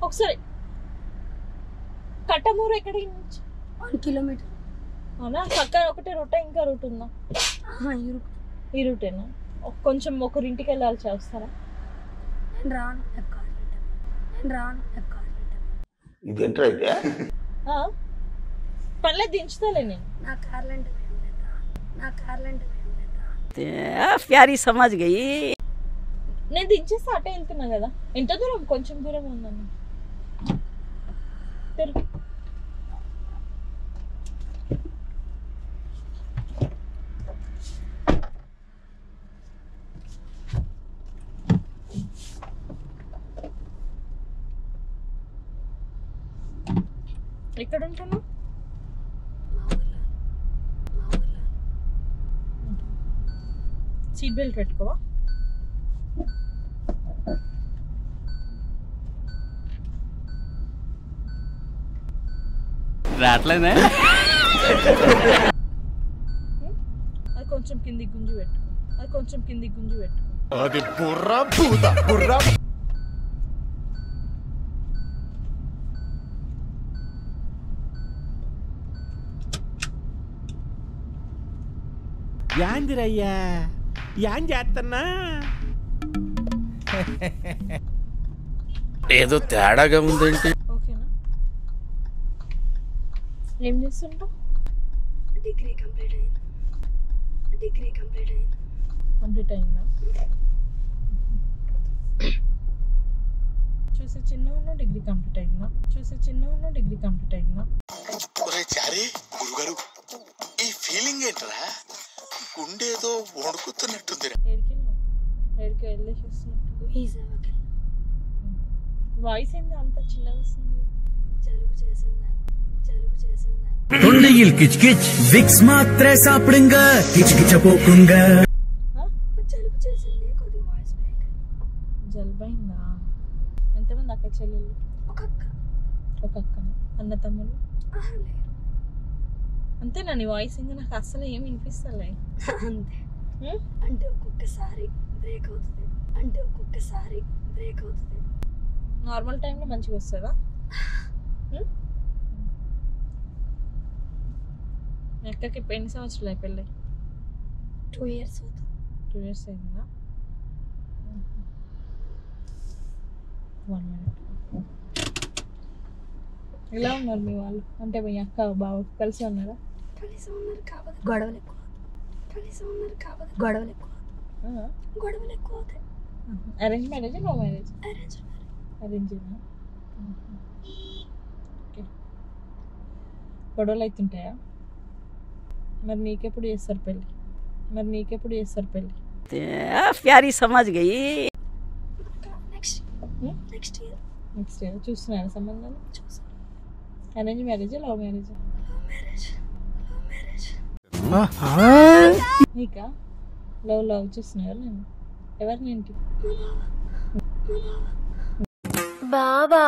ఒకసారి కట్టమూరు ఎక్కడి నుంచి 1 కిలోమీటర్. అవునా? పక్కన ఒకటే రూట్ ఇంకా రూట్ ఉందా? ఈ రూటేనా? కొంచెం ఒకరింటికి వెళ్ళాల్సి వస్తారా? నేను రాను. ఇదేంట్రా అయితే పర్లే దించుతాలే నేను. నా కార్లు అంటే ప్యారీ సమాజ్ గయి. నేను దించేస్తే అటే వెళ్తున్నా కదా. ఎంత దూరం? కొంచెం దూరం ఉందని. ఎక్కడ ఉంటున్నావు? సీట్ బెల్ట్ పెట్టుకోవా? రాట్లేదా? అది కొంచెం కిందికి గుంజి పెట్టుకో. అది బుర్రా భూత బుర్రా. యాందిరయ్యా యాన్ చేస్తున్నా? ఏదో తేడాగా ఉందేంటి? ఓకేనా? ఏం చేస్తుంటావు? డిగ్రీ కంప్లీట్ అయింది. కంప్లీట్ అయిందా? చూసే చిన్న డిగ్రీ కంప్లీట్ అయిందా? ఒరే చారి గురుగారు, ఈ ఫీలింగ్ ఏంట్రా? గుండేదో వణుకుతున్నట్టుంది. ఏడికి వెళ్ళేసి వస్తున్నట్టు. వీసాకి వాయిస్ ఏంది అంత చిన్నగా వస్తుంది? జలుబు చేసిందని. தொண்டையில் கிச் கிச் விக்ஸ் மாத்திரை சாப்பிடுங்க கிச்கிச்ச போக்குங்க. జలుబు చేసింది. కొద్ది వాయిస్ బ్రేక్. జలుబైందా? ఎంతమంది అక్క చెల్లెళ్ళు? ఒక అక్క. అన్న తమ్ముళ్ళు? లేదు. అంతేనా? నీ వాయిస్ ఇంకా నాకు అస్సలు ఏం వినిపిస్తలే. అంతే. అంటే ఒక్కొక్కసారి బ్రేక్ అవుతుంది. నార్మల్ టైంలో మంచిగా వస్తుందా? మీ అక్కకి ఎన్ని సంవత్సరాలు అయి పెళ్ళి? 2 years అవుతుంది. 2 years అయిందా? 1 minute. ఎలా ఉన్నారు మీ వాళ్ళు? అంటే మీ అక్క బావ కలిసి ఉన్నారా? కలిసి ఉన్నారు కాబట్టి గొడవలు ఎక్కువ అవుతాయి. Arrange marriage? No marriage? Arrange. Okay. గొడవలు అవుతుంటాయా? మరి నీకెప్పుడు చేస్తారు పెళ్ళి? ప్యారీ సమాజ్ గయి. నెక్స్ట్ ఇయర్ చూస్తున్నారా సంబంధాలు? Arrange marriage? Love marriage? నీకా లవ్ చూస్తున్నారు? నేను ఎవరిని? ఏంటి బాబా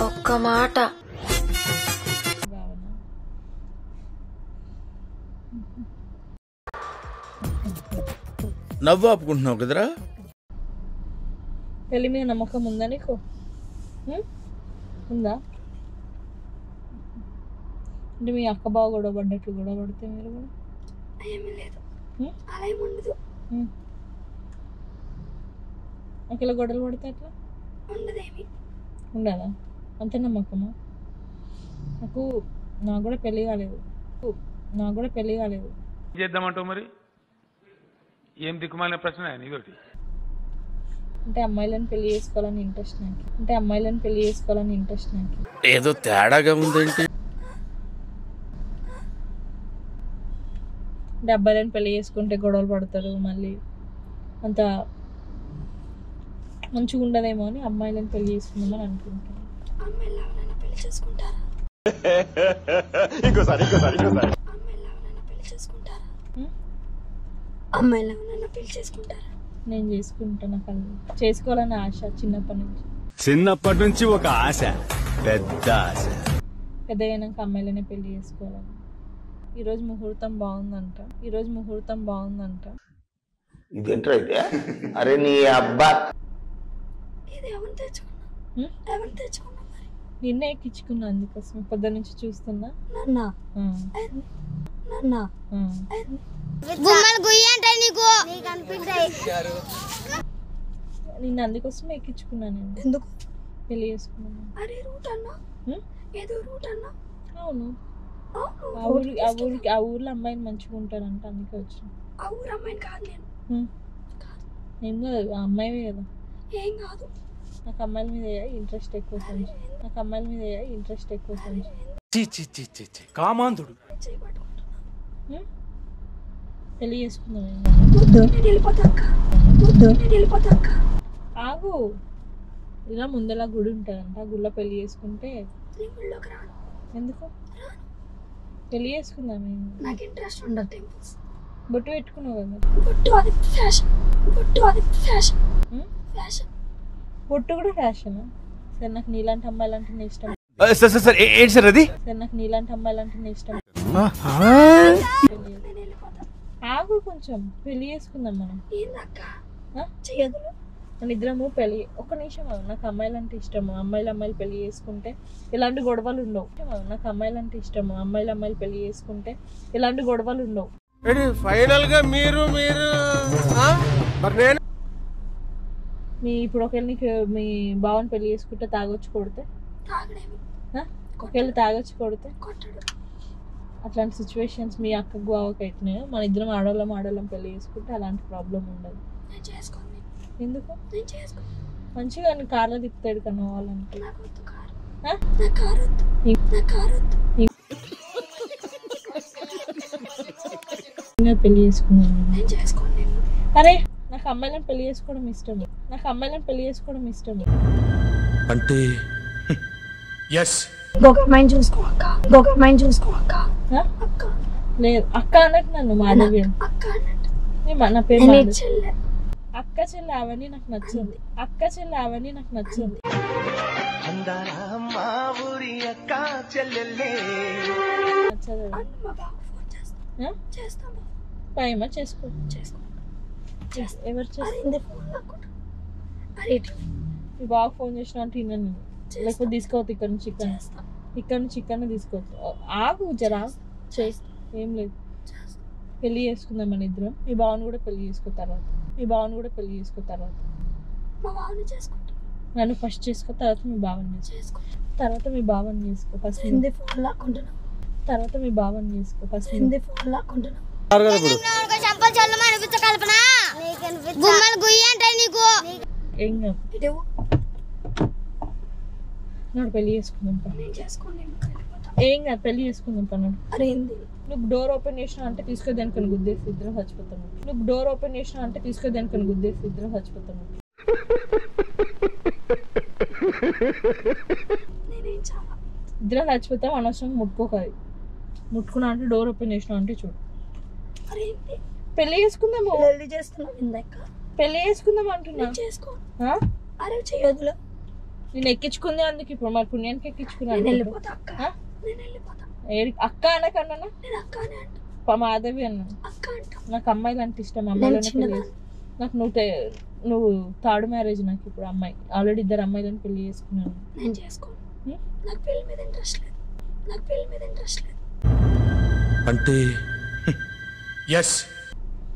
ఒక్క మాట. బావనా? నవ్వు ఆపుకుంటున్నావు కదరా? పెళ్ళి మీద నమ్మకం ఉందా నీకు? ఉందా? అంటే మీ అక్క బావ గొడవ పడ్డట్టు గొడవ పడితే మీరు కూడా? ఏమీ లేదు. అలా ఏమి ఉండదు. ఒకవేళ గొడవలు పడితే ఎట్లా? ఉండదేమి. ఉండదా? అంతే నమ్మకమా? నాకు కూడా పెళ్ళి కాలేదు. చేద్దామంటావు మరి? ఏం దిక్కుమాలిన ప్రశ్న ఇదొకటి. అంటే అమ్మాయిలను పెళ్లి చేసుకోవాలని ఇంట్రెస్ట్ నాకు. ఏదో తేడాగా ఉందేంటి? అంటే అబ్బాయిలను పెళ్లి చేసుకుంటే గొడవలు పడతారు, మళ్ళీ అంత మంచిగా ఉండదేమో అని అమ్మాయిలను పెళ్లి చేసుకుందామని అనుకుంటాను. అమ్మాయిలు ఎవరైనా పెళ్లి చేసుకుంటారా? నేను చేసుకుంటాను. చేసుకోవాలని ఆశ చిన్నప్పటి నుంచి ఒక ఆశ, పెద్ద ఆశ. పెద్దగైనాక అమ్మాయిలనే పెళ్లి చేసుకోవాలని. ఈరోజు ముహూర్తం బాగుందంట. ఇదేంట్రా అయితే? అరే నీ అబ్బా, ఇది ఎవరు తెచ్చుకున్నా? ఎవరు తెచ్చుకున్నా మరి నిన్నే ఎక్కించుకున్నా అందుకోసం పొద్దున్న నుంచి చూస్తున్నా. నన్నా నన్నా నిన్ను అందుకోసం ఎక్కించుకున్నా నేను. ఎందుకు పెళ్లి చేసుకున్నాను. అరే రూట్ అన్నా ఏదో రూట్ అన్నా. అవును ఆ ఊర్లో అమ్మాయిని మంచిగా ఉంటారంట అందుకే వచ్చిన. ఆ ఊరు అమ్మాయిని కాదు నేను. ఏం కాదు ఆ అమ్మాయివే కదా. ఏం కాదు నాకు అమ్మాయిల మీద ఇంట్రెస్ట్ ఎక్కువ సంచి. నాకు అమ్మాయిల మీద ఇంట్రెస్ట్ ఎక్కువ సంచి. కామాంధుడు. పెళ్లి చేసుకుందాం. నేను వెళ్ళిపోతా అక్క. నేను వెళ్ళిపోతా అక్క. ఆగు ఇలా ముందలా గుడి ఉంటుందంట. ఆ గుడిలో పెళ్లి చేసుకుంటే గుడిలోకి రాను. ఎందుకు? పెళ్లి చేసుకుందాం. నాకు ఇంట్రెస్ట్ ఉండదు టెంపుల్స్. బొట్టు పెట్టుకున్నావు కదా. బొట్టు అది ఫ్యాషన్. బొట్టు అది ఫ్యాషన్. ఫ్యాషన్ బొట్టు కూడా ఫ్యాషన్. సరే నాకు నీలాంటి అమ్మాయిలు అంటే ఇష్టం. సార్ ఏంటి సార్ అది? సరే నాకు నీలాంటి అమ్మాయిలు అంటే ఇష్టం. నేను వెళ్ళిపోతా. ఆగు కొంచెం పెళ్లి చేసుకుందాం మనం. ఏందక్క చెయ్యదు. మన ఇద్దరము పెళ్లి ఒక్క నిమిషం. నాకు అమ్మాయిలు అంటే ఇష్టము. అమ్మాయిలు పెళ్లి చేసుకుంటే ఇలాంటి గొడవలు ఉండవు. నాకు అమ్మాయిలు అంటే ఇష్టము. అమ్మాయిలు పెళ్లి చేసుకుంటే ఇలాంటి గొడవలు ఉండవు. ఫైనల్ గా మీరు మీ ఇప్పుడు ఒకవేళ నీకు మీ బావని పెళ్లి చేసుకుంటే తాగొచ్చి కొడితే ఒకవేళ తాగొచ్చి కొడితే అట్లాంటి సిచ్యువేషన్స్ మీ అక్కకు బావకి అవుతున్నాయి. మన ఇద్దరం ఆడవాళ్ళం పెళ్లి చేసుకుంటే అలాంటి ప్రాబ్లం ఉండదు. ఎందుకు? మంచిగా కార్లో తిప్పుతాడు కన్నా వాళ్ళంటే పెళ్లి చేసుకున్నాను. అరే నాకు అమ్మాయిలను పెళ్లి చేసుకోవడం ఇష్టం. అంటే లేదు అక్క అన్నట్టు నన్ను మాధవి నా పేరు అక్క చెల్లి అవన్నీ నాకు నచ్చింది. నచ్చదు. భయమా? చేసుకో. ఎవరు చేస్తారు? మీ బాగా ఫోన్ చేసిన అంటే నేను లేకపోతే తీసుకోవద్దు. ఇక్కడ నుంచి చికెన్ తీసుకోవచ్చు. ఆగు జరా ఏం లేదు. పెళ్లి చేసుకుందాం మన ఇద్దరం. మీ బావని కూడా పెళ్లి చేసుకో తర్వాత. నన్ను ఫస్ట్ చేసుకో తర్వాత మీ బావని చేసుకో. తర్వాత మీ బావని చేసుకో ఫస్ట్. తర్వాత మీ బావని చేసుకో ఫస్ట్. ఏం నాడు పెళ్లి చేసుకుందాం. ఏం కాదు పెళ్లి చేసుకుందాం పన్నాడు. నువ్వు డోర్ ఓపెన్ చేసినా అంటే తీసుకోదానికని గుద్దేసి ఇద్దరం చచ్చిపోతాను. ఇద్దరం చచ్చిపోతాం. అనవసరంగా ముట్టుకోకది. ముట్టుకున్నా అంటే డోర్ ఓపెన్ చేసినా అంటే చూడు. పెళ్లి చేసుకుందాము. పెళ్లి చేసుకుందాం అంటున్నా. నేను ఎక్కించుకుంది అందుకు. ఇప్పుడు మరి పుణ్యానికి ఎక్కించుకున్నాను. అక్క అనకన్నా మాధవి అన్నాను. నాకు అమ్మాయిలు అంటే ఇష్టం. నాకు నువ్వు థర్డ్ మ్యారేజ్. నాకు ఇప్పుడు అమ్మాయి ఆల్రెడీ 2 అమ్మాయిలను పెళ్లి చేసుకున్నాను. అంటే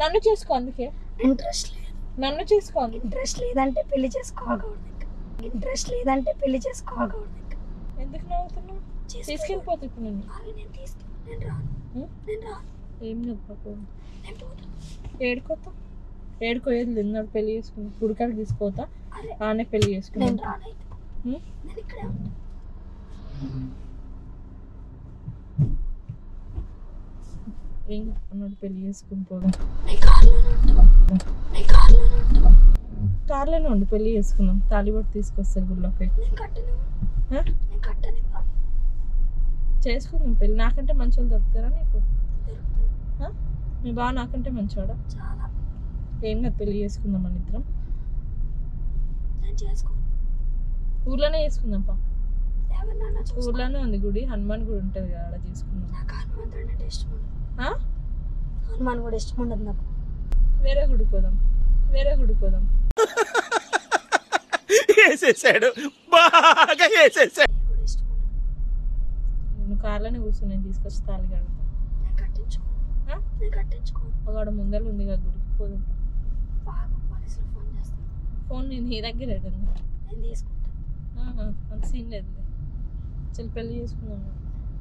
నన్ను చేసుకో. అందుకే నన్ను చేసుకో. ఇంట్రెస్ట్ లేదంటే పెళ్లి చేసుకోవాలి. ఎందుకు నవ్వుతున్నావు? తీసుకెళ్ళిపోతా ఇప్పుడు నేను. ఏం నవ్వు? ఏడుకోయేది తిన్నాడు. పెళ్లి చేసుకుని గుడికాడికి తీసుకోతా. ఆనే పెళ్లి చేసుకున్నాను. ఏం అన్నాడు? పెళ్లి చేసుకుని పోదాం. కార్లోనే ఉండి పెళ్లి చేసుకుందాం. తాళిబొట్టు తీసుకొస్తారు గుళ్ళోకి. చేసుకుందాం పెళ్ళి. నాకంటే మంచోళ్ళు దొరుకుతారా నీకు? మీ బావ నాకంటే మంచోడా? ఏం కాదు పెళ్లి చేసుకుందాం మన ఇద్దరం. ఊర్లోనే చేసుకుందాం పా. ఊర్లోనే ఉంది గుడి. హనుమాన్ గుడి ఉంటుంది కదా, అలా చేసుకుందాం. హనుమాన్ కూడా ఇష్టం ఉండదు నాకు. వేరే గుడికి పోదాం. వేసేసాడు బాగా వేసేసాడు. కూడా ఇష్టం ఉండదు. నువ్వు కార్లోనే కూర్చొని నేను తీసుకొచ్చి తాళి కడతా. నేను కట్టించుకోను. ఆ? నేను కట్టించుకోను. ఒకడు ముందర ఉంది కదా గుడి పోదాం. బాగా పోలీసులు ఫోన్ చేస్తారు. ఫోన్ నేను నీ దగ్గర ఉంది. నేను తీసుకుంటాను. అంత సీన్ లేదు. చల్ పెళ్లి చేసుకుందాం.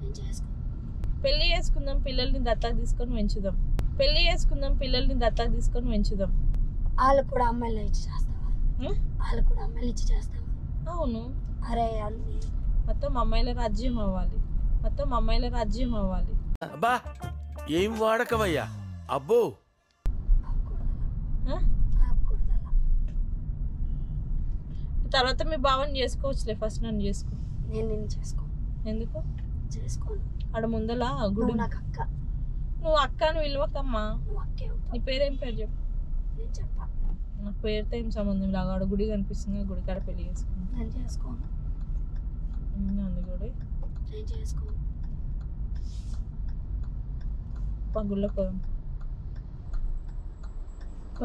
నేను చేసుకోను. పెళ్లి చేసుకుందాం, పిల్లల్ని దత్తత తీసుకొని పెంచుదాం. పెళ్లి చేసుకుందాం, పిల్లల్ని దత్తత తీసుకొని పెంచుదాం. వాళ్ళకు కూడా అమ్మాయిలు ఇచ్చి చేస్తావా? ఉం? వాళ్ళకు కూడా అమ్మాయిలు ఇచ్చి చేస్తావా? అవును, అరే అన్ని మొత్తం అమ్మాయిల రాజ్యం అవ్వాలి. మొత్తం అమ్మాయిల రాజ్యం అవ్వాలి. అబ్బా ఏం వాడకవయ్యా అబ్బో. ఆ? ఆపకూడదు అలా. తర్వాత మీ భావన చేసుకోవచ్చులే, ఫస్ట్ నన్ను చేసుకో. నేను నిన్ను చేసుకోను. ఎందుకు? చేసుకోను. ఆడ ముందల గుడి. నువ్వు నాకు అక్క. నువ్వు అక్క అని విలువకమ్మా. నువ్వు అక్కే నీ అవుతావు. పేరేం పేరు చెప్పు. నేను చెప్పా. నాకు పేరుతో ఏం సంబంధం లాగా ఆడ గుడి కనిపిస్తుంది, గుడి కాడ పెళ్లి చేసుకున్నాను. నేను చేసుకోను. అంది గుడి. నేను చేసుకోను. గుడిలో పోదాం.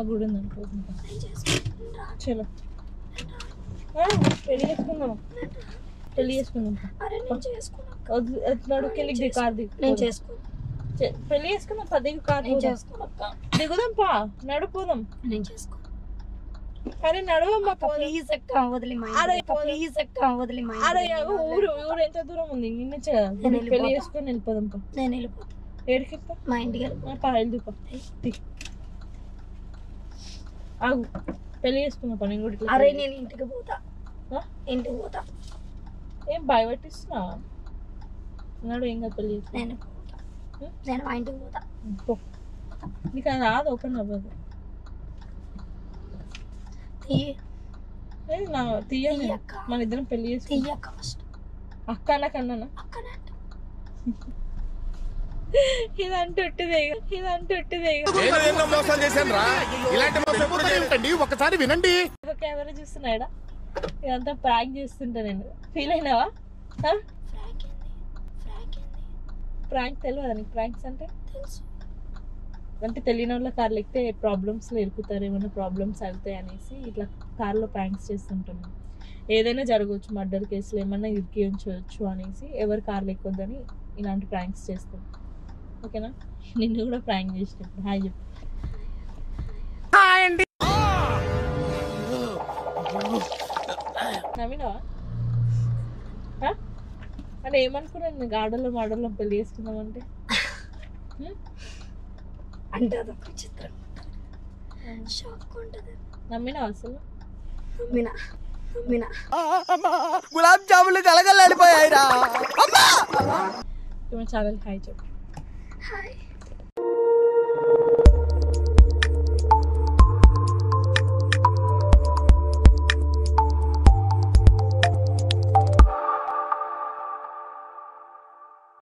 గుడి ఉందని పోదాం. నేను చేసుకోను. రా. చలో పెళ్లి చేసుకుందాం. పెళ్లి చేసుకుందాం. అరే నేను చేసుకోను. నడుకెళ్ళి కార్ దిగు. నేను చేసుకోను. పెళ్లి చేసుకుందాం. దిగు కార్ నేను చేసుకోను అక్క. దిగుదాం. పా నడుపోదాం. నేను చేసుకోను. కానీ నడవమ్మా. ప్లీజ్ అక్క వదిలి మా అరే, ప్లీజ్ అక్క వదిలి మా అరే ఊరు ఊరు ఎంత దూరం ఉంది? నిన్నచే కదా పెళ్లి చేసుకొని వెళ్ళిపోదాం. పా నేను వెళ్ళిపోతా. ఏడికి మా ఇంటికి వెళ్ళిపో. పా వెళ్దు. ఆగు, పెళ్లి చేసుకుందాం. పా నేను కూడా ఇట్లా. అరే నేను ఇంటికి పోతా. ఆ? ఇంటికి పోతా. ఏం భయపెట్టిస్తున్నావా? నాడు ఏం కాదు, పెళ్లి చేసుకుందాం. నేను పోతా. నేను మా ఇంటికి పోతా. పో. నీకు అది రాదు, ఓపెన్ అవ్వదు. తీయండి. తీయక్క. మన ఇద్దరం పెళ్లి చేసుకుందాం. తీయక్క ఫస్ట్. అక్క నాకన్నానా? అక్కనే అంట. ఇదంటే నేను ఎన్నో మోసాలు చేశాను రా. ఇలాంటి మోసం ఎప్పుడు చేయకండి, ఒకసారి వినండి. కెమెరా చూస్తున్నాడా? ఇదంతా ప్రాంక్ చేస్తుంటా నేను. ఫీల్ అయినావా? ఫ్రాంక్ ఏంది? ఫ్రాంక్ ఏంది? ప్రాంక్ తెలియదా నీకు? ప్రాంక్స్ అంటే తెలుసు. అంటే తెలియని వాళ్ళ కార్లు ఎక్కితే ప్రాబ్లమ్స్లో ఇరుకుతారు, ఏమైనా ప్రాబ్లమ్స్ అవుతాయి అనేసి ఇట్లా కార్లో ప్రాంక్స్ చేస్తుంటాం. ఏదైనా జరగవచ్చు, మర్డర్ కేసులు ఏమన్నా ఇరికి ఉంచవచ్చు అనేసి ఎవరు కార్లు ఎక్కొద్దని ఇలాంటి ప్రాంక్స్ చేస్తాం. ఓకేనా? నిన్ను కూడా ప్రాంక్ చేసినప్పుడు హాయ్ చెప్పు. నవ్వినావా? అంటే ఏమనుకున్నాను నీకు ఆడలో పెళ్లి చేసుకుందామంటే? అంటే అదొక చిత్రం. షాక్ ఉంటుంది. నమ్మినావా అసలు? నమ్మినా. గులాబ్ జాములు కలగలాడిపోయాయిరా. ఛానల్ హాయ్ చెప్పు. హాయ్.